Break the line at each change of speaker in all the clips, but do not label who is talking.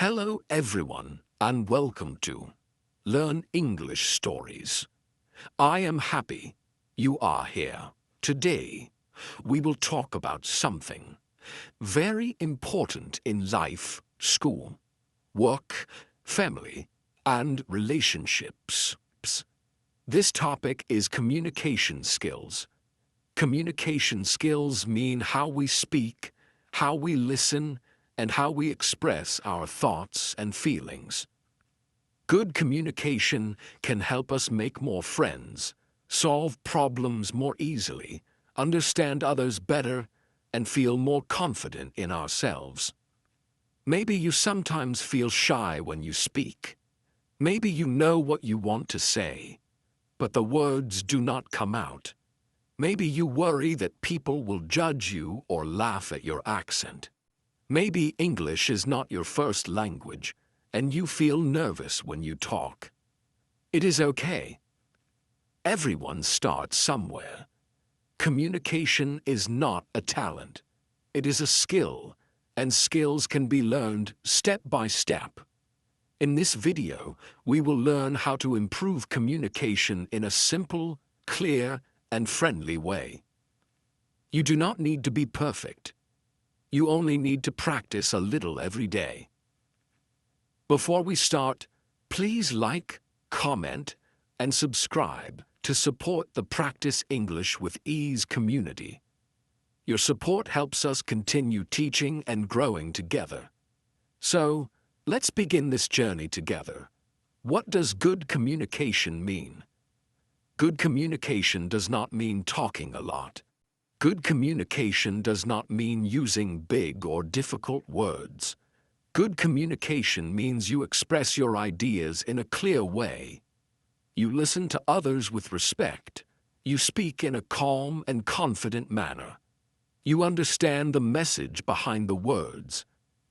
Hello everyone and welcome to Learn English Stories. I am happy you are here. Today, we will talk about something very important in life, school, work, family, and relationships. This topic is communication skills. Communication skills mean how we speak, how we listen, and how we express our thoughts and feelings. Good communication can help us make more friends, solve problems more easily, understand others better, and feel more confident in ourselves. Maybe you sometimes feel shy when you speak. Maybe you know what you want to say, but the words do not come out. Maybe you worry that people will judge you or laugh at your accent. Maybe English is not your first language, and you feel nervous when you talk. It is okay. Everyone starts somewhere. Communication is not a talent. It is a skill, and skills can be learned step by step. In this video, we will learn how to improve communication in a simple, clear, and friendly way. You do not need to be perfect. You only need to practice a little every day. Before we start, please like, comment, and subscribe to support the Practice English with Ease community. Your support helps us continue teaching and growing together. So, let's begin this journey together. What does good communication mean? Good communication does not mean talking a lot. Good communication does not mean using big or difficult words. Good communication means you express your ideas in a clear way. You listen to others with respect. You speak in a calm and confident manner. You understand the message behind the words.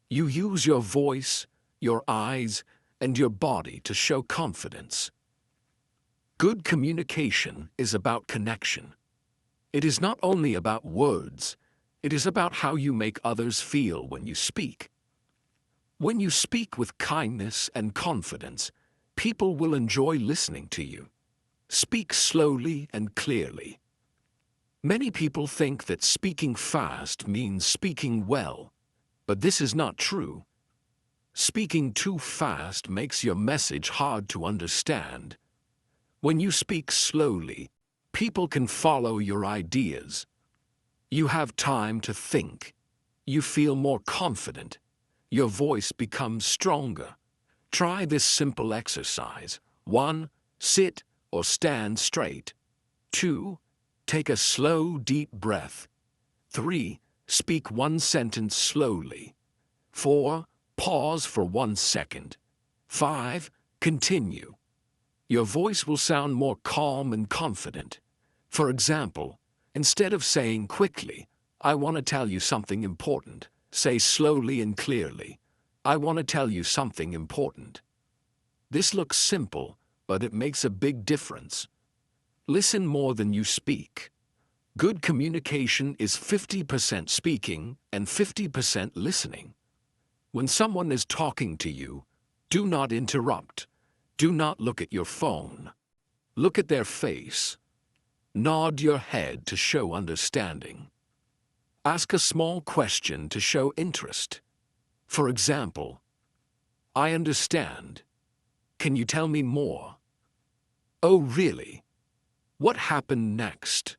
You use your voice, your eyes, and your body to show confidence. Good communication is about connection. It is not only about words, it is about how you make others feel when you speak. When you speak with kindness and confidence, people will enjoy listening to you. Speak slowly and clearly. Many people think that speaking fast means speaking well, but this is not true. Speaking too fast makes your message hard to understand. When you speak slowly, people can follow your ideas. You have time to think. You feel more confident. Your voice becomes stronger. Try this simple exercise. 1. Sit or stand straight. 2. Take a slow, deep breath. 3. Speak one sentence slowly. 4. Pause for 1 second. 5. Continue. Your voice will sound more calm and confident. For example, instead of saying quickly, "I want to tell you something important," say slowly and clearly, "I want to tell you something important." This looks simple, but it makes a big difference. Listen more than you speak. Good communication is 50% speaking and 50% listening. When someone is talking to you, do not interrupt. Do not look at your phone. Look at their face. Nod your head to show understanding. Ask a small question to show interest. For example, "I understand. Can you tell me more?" "Oh, really? What happened next?"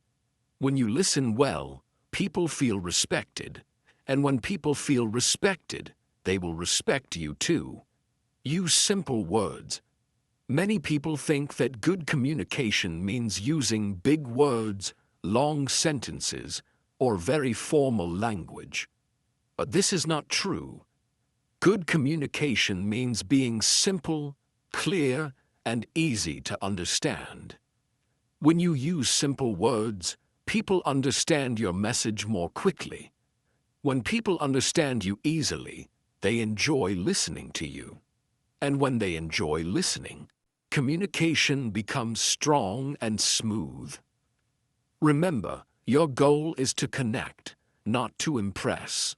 When you listen well, people feel respected. And when people feel respected, they will respect you too. Use simple words. Many people think that good communication means using big words, long sentences, or very formal language. But this is not true. Good communication means being simple, clear, and easy to understand. When you use simple words, people understand your message more quickly. When people understand you easily, they enjoy listening to you. And when they enjoy listening, communication becomes strong and smooth. Remember, your goal is to connect, not to impress.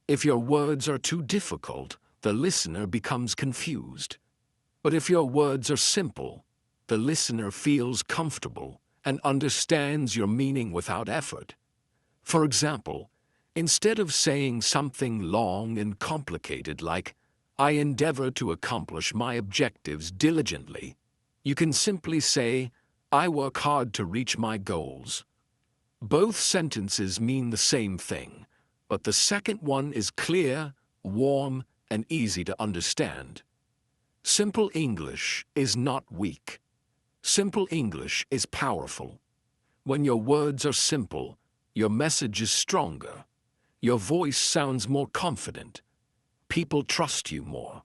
If your words are too difficult, the listener becomes confused. But if your words are simple, the listener feels comfortable and understands your meaning without effort. For example, instead of saying something long and complicated like, "I endeavor to accomplish my objectives diligently," you can simply say, "I work hard to reach my goals." Both sentences mean the same thing, but the second one is clear, warm, and easy to understand. Simple English is not weak. Simple English is powerful. When your words are simple, your message is stronger. Your voice sounds more confident. People trust you more.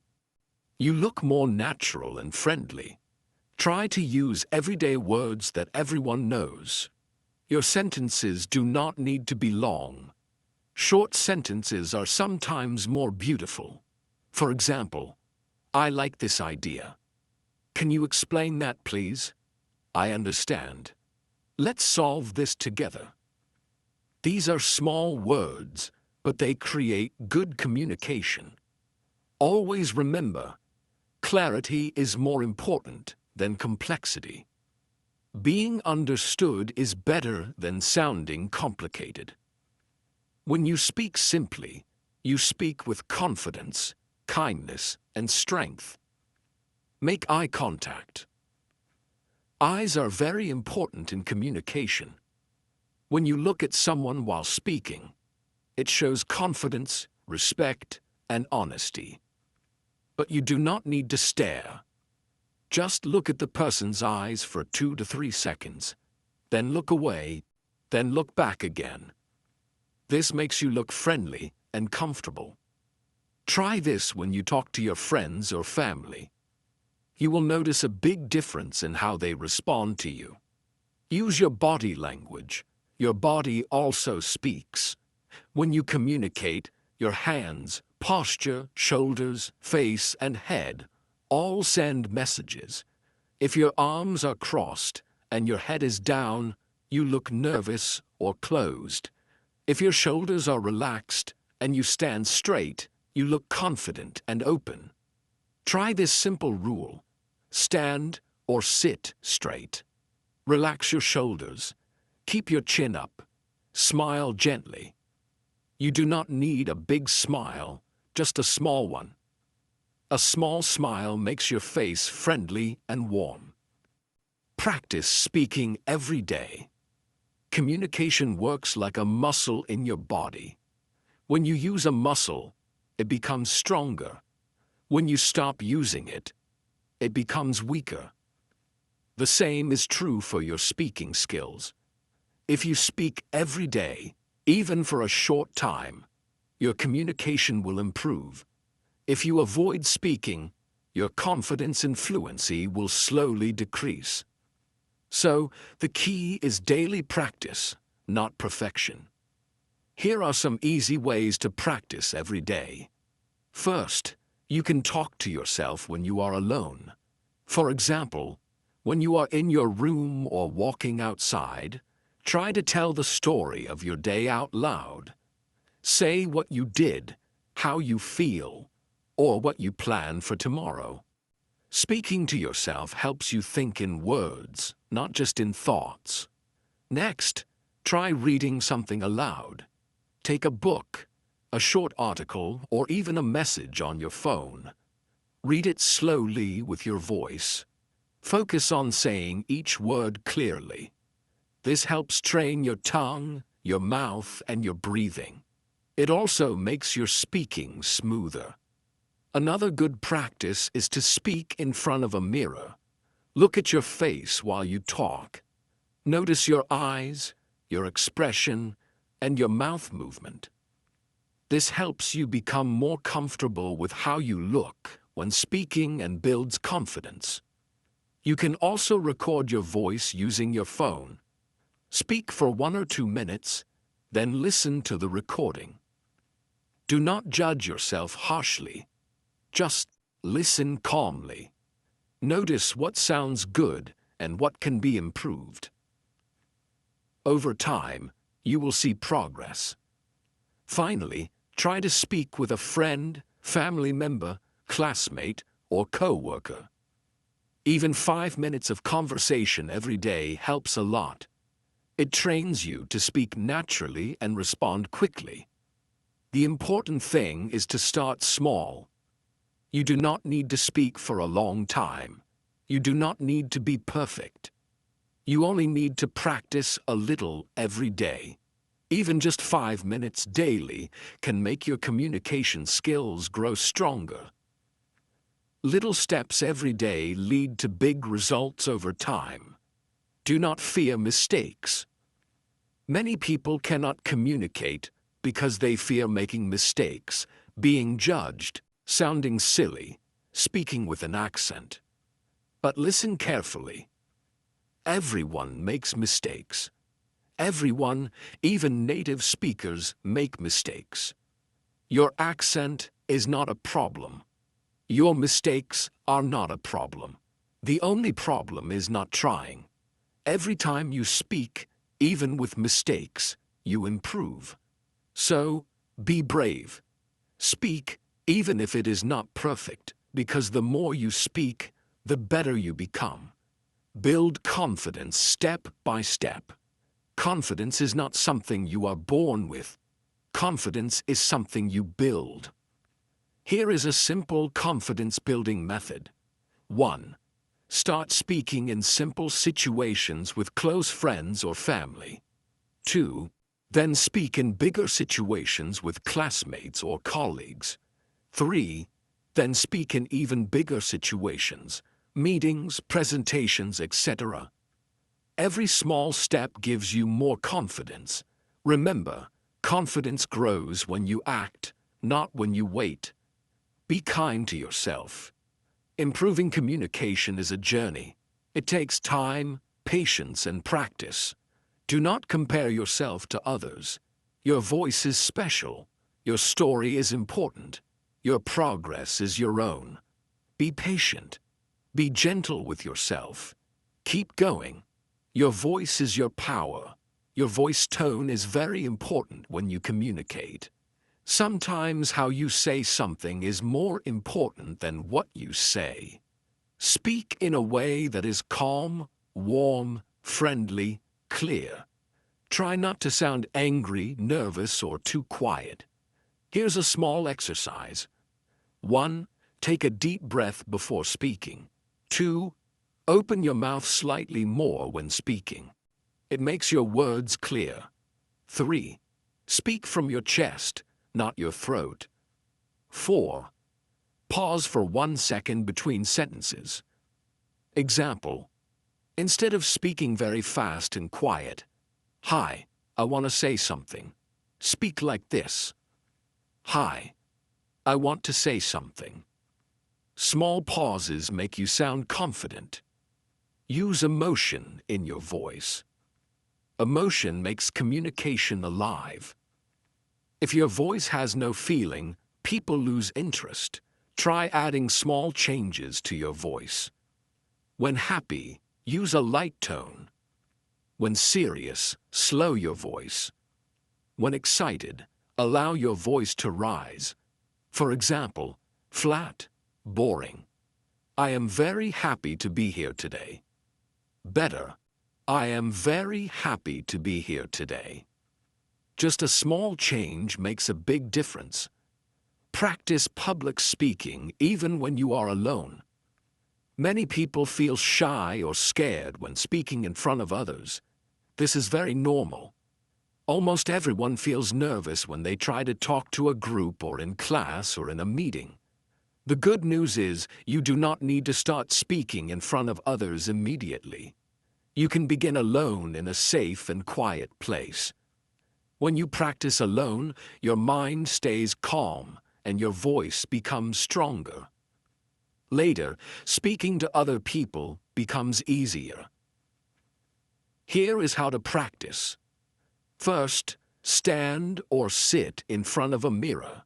You look more natural and friendly. Try to use everyday words that everyone knows. Your sentences do not need to be long. Short sentences are sometimes more beautiful. For example, "I like this idea. Can you explain that, please?" "I understand. Let's solve this together." These are small words, but they create good communication. Always remember, clarity is more important than complexity. Being understood is better than sounding complicated. When you speak simply, you speak with confidence, kindness, and strength. Make eye contact. Eyes are very important in communication. When you look at someone while speaking, it shows confidence, respect, and honesty. But you do not need to stare. Just look at the person's eyes for 2 to 3 seconds, then look away, then look back again. This makes you look friendly and comfortable. Try this when you talk to your friends or family. You will notice a big difference in how they respond to you. Use your body language. Your body also speaks. When you communicate, your hands, posture, shoulders, face, and head all send messages. If your arms are crossed and your head is down, you look nervous or closed. If your shoulders are relaxed and you stand straight, you look confident and open. Try this simple rule. Stand or sit straight. Relax your shoulders. Keep your chin up. Smile gently. You do not need a big smile, just a small one. A small smile makes your face friendly and warm. Practice speaking every day. Communication works like a muscle in your body. When you use a muscle, it becomes stronger. When you stop using it, it becomes weaker. The same is true for your speaking skills. If you speak every day, even for a short time, your communication will improve. If you avoid speaking, your confidence and fluency will slowly decrease. So, the key is daily practice, not perfection. Here are some easy ways to practice every day. First, you can talk to yourself when you are alone. For example, when you are in your room or walking outside, try to tell the story of your day out loud. Say what you did, how you feel, or what you plan for tomorrow. Speaking to yourself helps you think in words, not just in thoughts. Next, try reading something aloud. Take a book, a short article, or even a message on your phone. Read it slowly with your voice. Focus on saying each word clearly. This helps train your tongue, your mouth, and your breathing. It also makes your speaking smoother. Another good practice is to speak in front of a mirror. Look at your face while you talk. Notice your eyes, your expression, and your mouth movement. This helps you become more comfortable with how you look when speaking and builds confidence. You can also record your voice using your phone. Speak for 1 or 2 minutes, then listen to the recording. Do not judge yourself harshly. Just listen calmly. Notice what sounds good and what can be improved. Over time, you will see progress. Finally, try to speak with a friend, family member, classmate, or co-worker. Even 5 minutes of conversation every day helps a lot. It trains you to speak naturally and respond quickly. The important thing is to start small. You do not need to speak for a long time. You do not need to be perfect. You only need to practice a little every day. Even just 5 minutes daily can make your communication skills grow stronger. Little steps every day lead to big results over time. Do not fear mistakes. Many people cannot communicate because they fear making mistakes, being judged, sounding silly, speaking with an accent. But listen carefully. Everyone makes mistakes. Everyone, even native speakers, make mistakes. Your accent is not a problem. Your mistakes are not a problem. The only problem is not trying. Every time you speak, even with mistakes, you improve. So, be brave. Speak, even if it is not perfect, because the more you speak, the better you become. Build confidence step by step. Confidence is not something you are born with. Confidence is something you build. Here is a simple confidence-building method. 1. Start speaking in simple situations with close friends or family. 2. Then speak in bigger situations with classmates or colleagues. 3. Then speak in even bigger situations, meetings, presentations, etc. Every small step gives you more confidence. Remember, confidence grows when you act, not when you wait. Be kind to yourself. Improving communication is a journey. It takes time, patience, and practice. Do not compare yourself to others. Your voice is special. Your story is important. Your progress is your own. Be patient. Be gentle with yourself. Keep going. Your voice is your power. Your voice tone is very important when you communicate. Sometimes how you say something is more important than what you say. Speak in a way that is calm, warm, friendly, clear. Try not to sound angry, nervous, or too quiet. Here's a small exercise. 1. Take a deep breath before speaking. 2. Open your mouth slightly more when speaking. It makes your words clear. 3. Speak from your chest, not your throat. 4. Pause for 1 second between sentences. Example. Instead of speaking very fast and quiet, "Hi, I want to say something." Speak like this. "Hi, I want to say something." Small pauses make you sound confident. Use emotion in your voice. Emotion makes communication alive. If your voice has no feeling, people lose interest. Try adding small changes to your voice. When happy, use a light tone. When serious, slow your voice. When excited, allow your voice to rise. For example, flat, boring. "I am very happy to be here today." Better, "I am very happy to be here today." Just a small change makes a big difference. Practice public speaking even when you are alone. Many people feel shy or scared when speaking in front of others. This is very normal. Almost everyone feels nervous when they try to talk to a group or in class or in a meeting. The good news is you do not need to start speaking in front of others immediately. You can begin alone in a safe and quiet place. When you practice alone, your mind stays calm and your voice becomes stronger. Later, speaking to other people becomes easier. Here is how to practice. First, stand or sit in front of a mirror.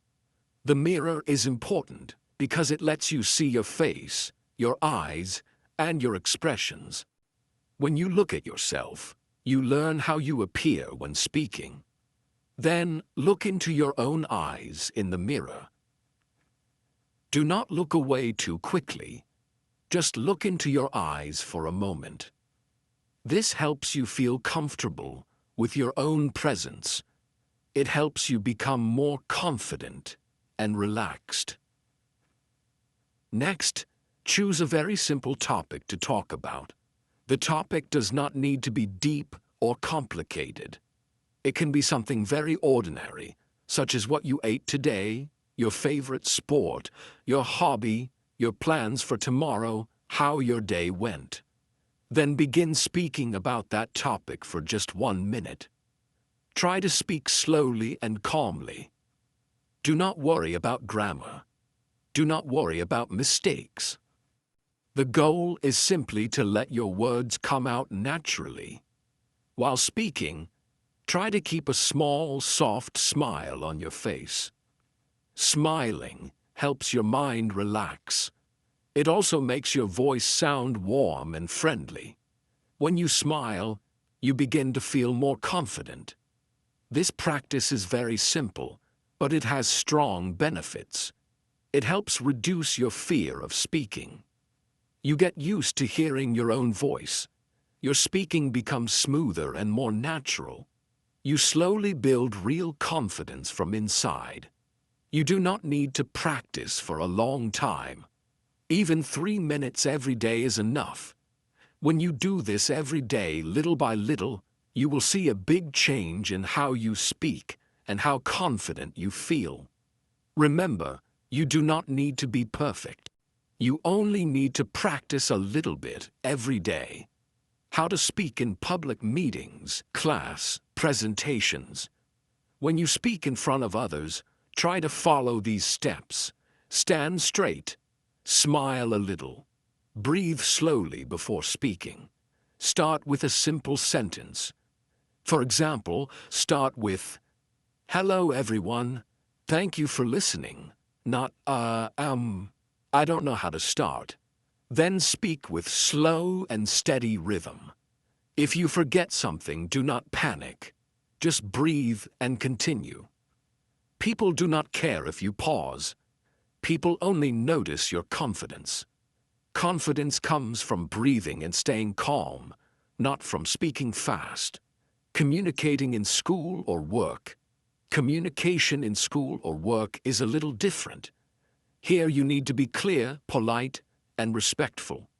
The mirror is important because it lets you see your face, your eyes, and your expressions. When you look at yourself, you learn how you appear when speaking. Then, look into your own eyes in the mirror. Do not look away too quickly. Just look into your eyes for a moment. This helps you feel comfortable with your own presence. It helps you become more confident and relaxed. Next, choose a very simple topic to talk about. The topic does not need to be deep or complicated. It can be something very ordinary, such as what you ate today, your favorite sport, your hobby, your plans for tomorrow, how your day went. Then begin speaking about that topic for just 1 minute. Try to speak slowly and calmly. Do not worry about grammar. Do not worry about mistakes. The goal is simply to let your words come out naturally. While speaking, try to keep a small, soft smile on your face. Smiling helps your mind relax. It also makes your voice sound warm and friendly. When you smile, you begin to feel more confident. This practice is very simple, but it has strong benefits. It helps reduce your fear of speaking. You get used to hearing your own voice. Your speaking becomes smoother and more natural. You slowly build real confidence from inside. You do not need to practice for a long time. Even 3 minutes every day is enough. When you do this every day, little by little, you will see a big change in how you speak and how confident you feel. Remember, you do not need to be perfect. You only need to practice a little bit every day. How to speak in public meetings, class, presentations. When you speak in front of others, try to follow these steps. Stand straight. Smile a little. Breathe slowly before speaking. Start with a simple sentence. For example, start with, "Hello everyone. Thank you for listening." Not, I don't know how to start. Then speak with slow and steady rhythm. If you forget something, do not panic. Just breathe and continue. People do not care if you pause. People only notice your confidence. Confidence comes from breathing and staying calm, not from speaking fast. Communicating in school or work. Communication in school or work is a little different. Here you need to be clear, polite, and respectful.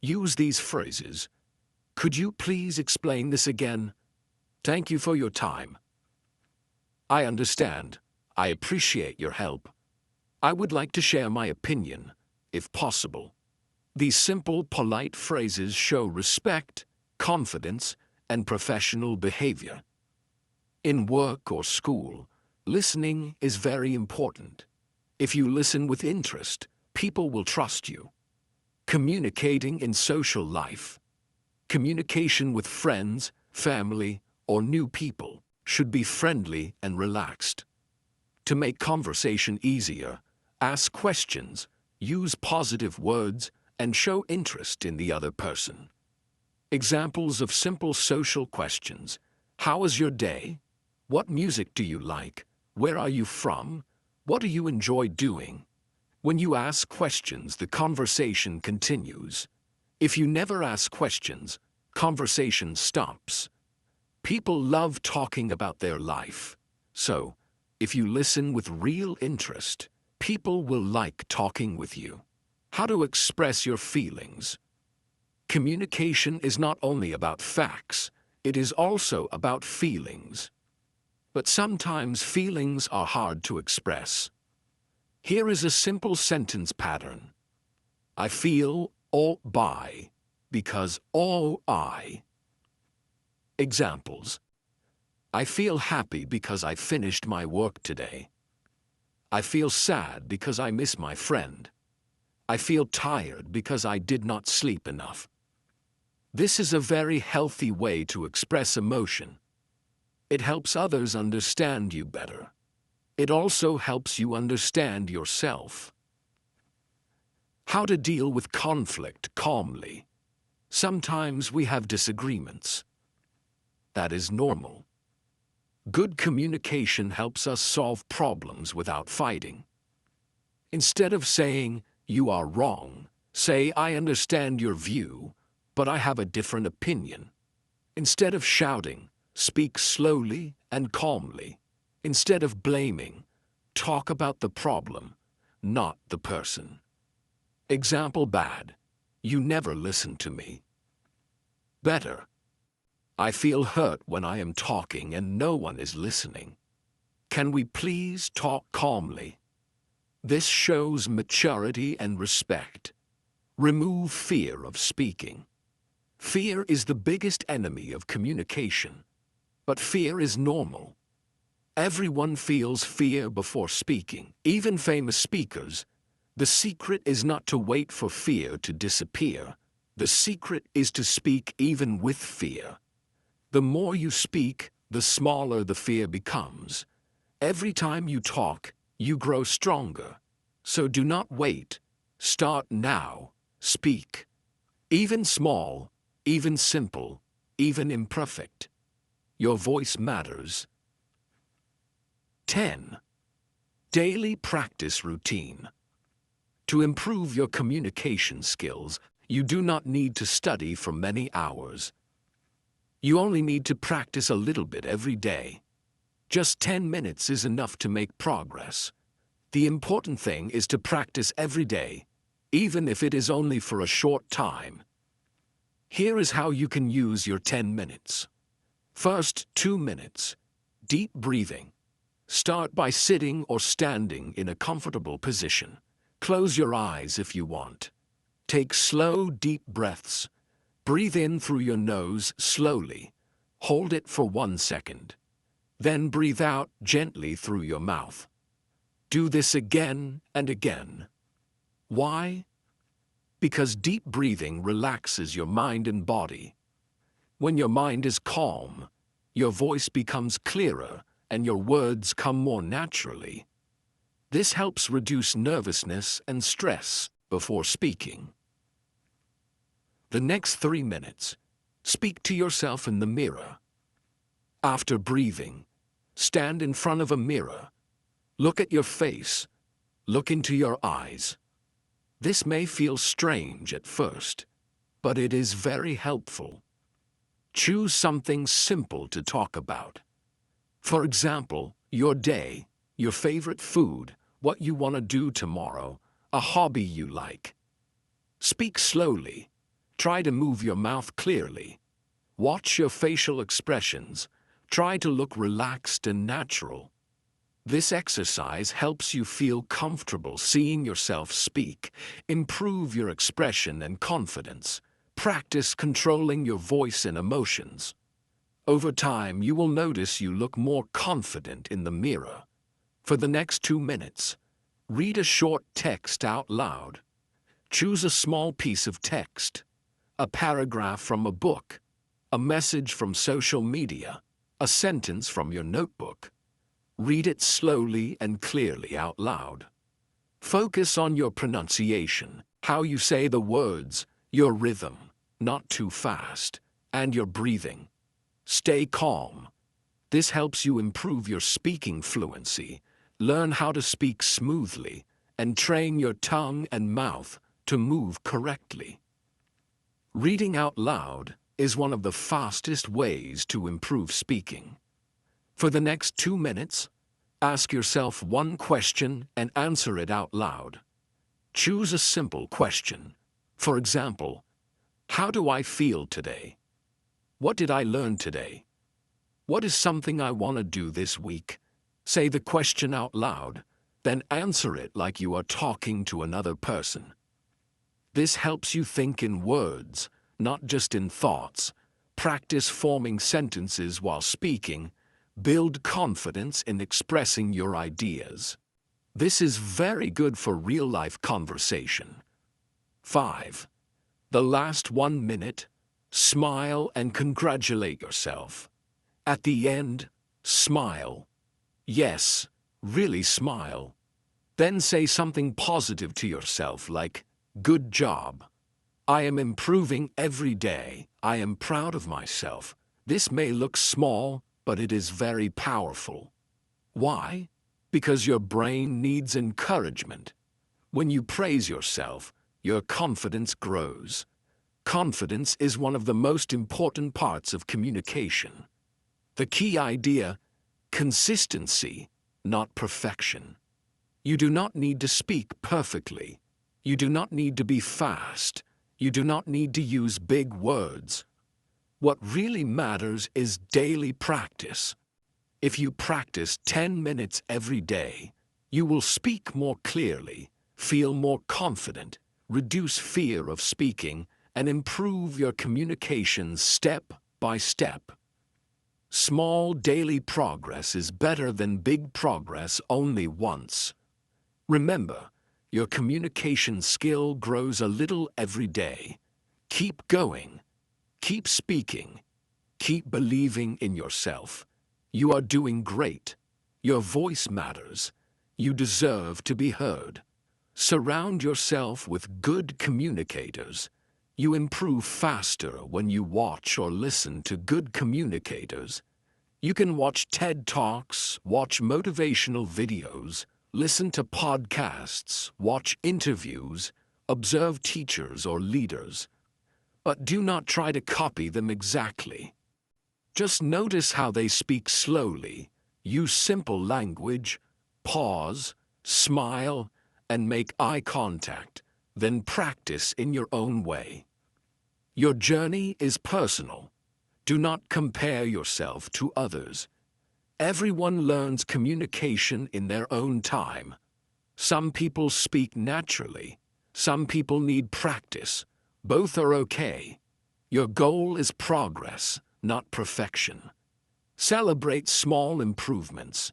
Use these phrases. "Could you please explain this again? Thank you for your time. I understand. I appreciate your help. I would like to share my opinion, if possible." These simple, polite phrases show respect, confidence, and professional behavior. In work or school, listening is very important. If you listen with interest, people will trust you. Communicating in social life. Communication with friends, family, or new people should be friendly and relaxed. To make conversation easier, ask questions, use positive words, and show interest in the other person. Examples of simple social questions. How was your day? What music do you like? Where are you from? What do you enjoy doing? When you ask questions, the conversation continues. If you never ask questions, conversation stops. People love talking about their life. So, if you listen with real interest, people will like talking with you. How to express your feelings. Communication is not only about facts, it is also about feelings. But sometimes feelings are hard to express. Here is a simple sentence pattern. I feel all by because all I. Examples. I feel happy because I finished my work today. I feel sad because I miss my friend. I feel tired because I did not sleep enough. This is a very healthy way to express emotion. It helps others understand you better. It also helps you understand yourself. How to deal with conflict calmly. Sometimes we have disagreements. That is normal. Good communication helps us solve problems without fighting. Instead of saying, "You are wrong," say, "I understand your view, but I have a different opinion." Instead of shouting, speak slowly and calmly. Instead of blaming, talk about the problem, not the person. Example bad: "You never listen to me." Better: "I feel hurt when I am talking and no one is listening. Can we please talk calmly?" This shows maturity and respect. Remove fear of speaking. Fear is the biggest enemy of communication. But fear is normal. Everyone feels fear before speaking, even famous speakers. The secret is not to wait for fear to disappear. The secret is to speak even with fear. The more you speak, the smaller the fear becomes. Every time you talk, you grow stronger. So do not wait. Start now. Speak. Even small, even simple, even imperfect. Your voice matters. 10. Daily practice routine. To improve your communication skills, you do not need to study for many hours. You only need to practice a little bit every day. Just 10 minutes is enough to make progress. The important thing is to practice every day, even if it is only for a short time. Here is how you can use your 10 minutes. First, 2 minutes. Deep breathing. Start by sitting or standing in a comfortable position. Close your eyes if you want. Take slow, deep breaths. Breathe in through your nose slowly. Hold it for 1 second. Then breathe out gently through your mouth. Do this again and again. Why? Because deep breathing relaxes your mind and body. When your mind is calm, your voice becomes clearer and your words come more naturally. This helps reduce nervousness and stress before speaking. The next 3 minutes, speak to yourself in the mirror. After breathing, stand in front of a mirror. Look at your face. Look into your eyes. This may feel strange at first, but it is very helpful. Choose something simple to talk about. For example, your day, your favorite food, what you want to do tomorrow, a hobby you like. Speak slowly. Try to move your mouth clearly. Watch your facial expressions. Try to look relaxed and natural. This exercise helps you feel comfortable seeing yourself speak. Improve your expression and confidence. Practice controlling your voice and emotions. Over time, you will notice you look more confident in the mirror. For the next 2 minutes, read a short text out loud. Choose a small piece of text, a paragraph from a book, a message from social media, a sentence from your notebook. Read it slowly and clearly out loud. Focus on your pronunciation, how you say the words, your rhythm, not too fast, and your breathing. Stay calm. This helps you improve your speaking fluency, learn how to speak smoothly, and train your tongue and mouth to move correctly. Reading out loud is one of the fastest ways to improve speaking. For the next 2 minutes, ask yourself one question and answer it out loud. Choose a simple question. For example, how do I feel today? What did I learn today? What is something I want to do this week? Say the question out loud, then answer it like you are talking to another person. This helps you think in words, not just in thoughts. Practice forming sentences while speaking. Build confidence in expressing your ideas. This is very good for real-life conversation. 5. The last 1 minute, smile and congratulate yourself. At the end, smile. Yes, really smile. Then say something positive to yourself like, "Good job. I am improving every day. I am proud of myself." This may look small, but it is very powerful. Why? Because your brain needs encouragement. When you praise yourself, your confidence grows. Confidence is one of the most important parts of communication. The key idea: consistency, not perfection. You do not need to speak perfectly. You do not need to be fast. You do not need to use big words. What really matters is daily practice. If you practice 10 minutes every day, you will speak more clearly, feel more confident, reduce fear of speaking, and improve your communication step by step. Small daily progress is better than big progress only once. Remember, your communication skill grows a little every day. Keep going. Keep speaking. Keep believing in yourself. You are doing great. Your voice matters. You deserve to be heard. Surround yourself with good communicators. You improve faster when you watch or listen to good communicators. You can watch TED Talks, watch motivational videos, listen to podcasts, watch interviews, observe teachers or leaders. But do not try to copy them exactly. Just notice how they speak slowly, use simple language, pause, smile, and make eye contact, then practice in your own way. Your journey is personal. Do not compare yourself to others. Everyone learns communication in their own time. Some people speak naturally. Some people need practice. Both are okay. Your goal is progress, not perfection. Celebrate small improvements.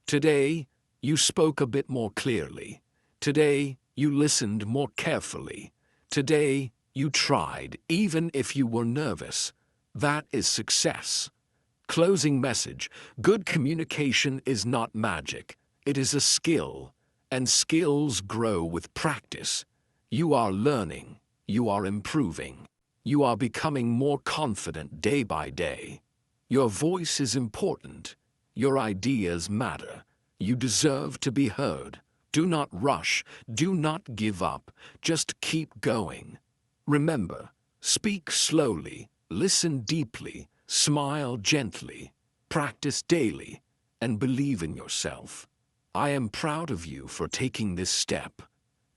Today, you spoke a bit more clearly. Today, you listened more carefully. Today, you tried, even if you were nervous. That is success. Closing message: good communication is not magic. It is a skill, and skills grow with practice. You are learning. You are improving. You are becoming more confident day by day. Your voice is important. Your ideas matter. You deserve to be heard. Do not rush. Do not give up. Just keep going. Remember, speak slowly, listen deeply, smile gently, practice daily, and believe in yourself. I am proud of you for taking this step.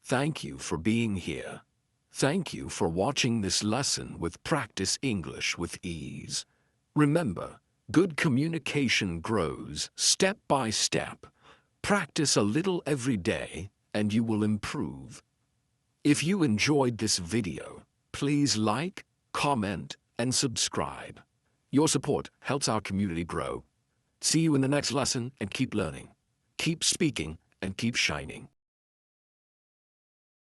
Thank you for being here. Thank you for watching this lesson with Practice English with Ease. Remember, good communication grows step by step. Practice a little every day, and you will improve. If you enjoyed this video, please like, comment, and subscribe. Your support helps our community grow. See you in the next lesson, and keep learning. Keep speaking and keep shining.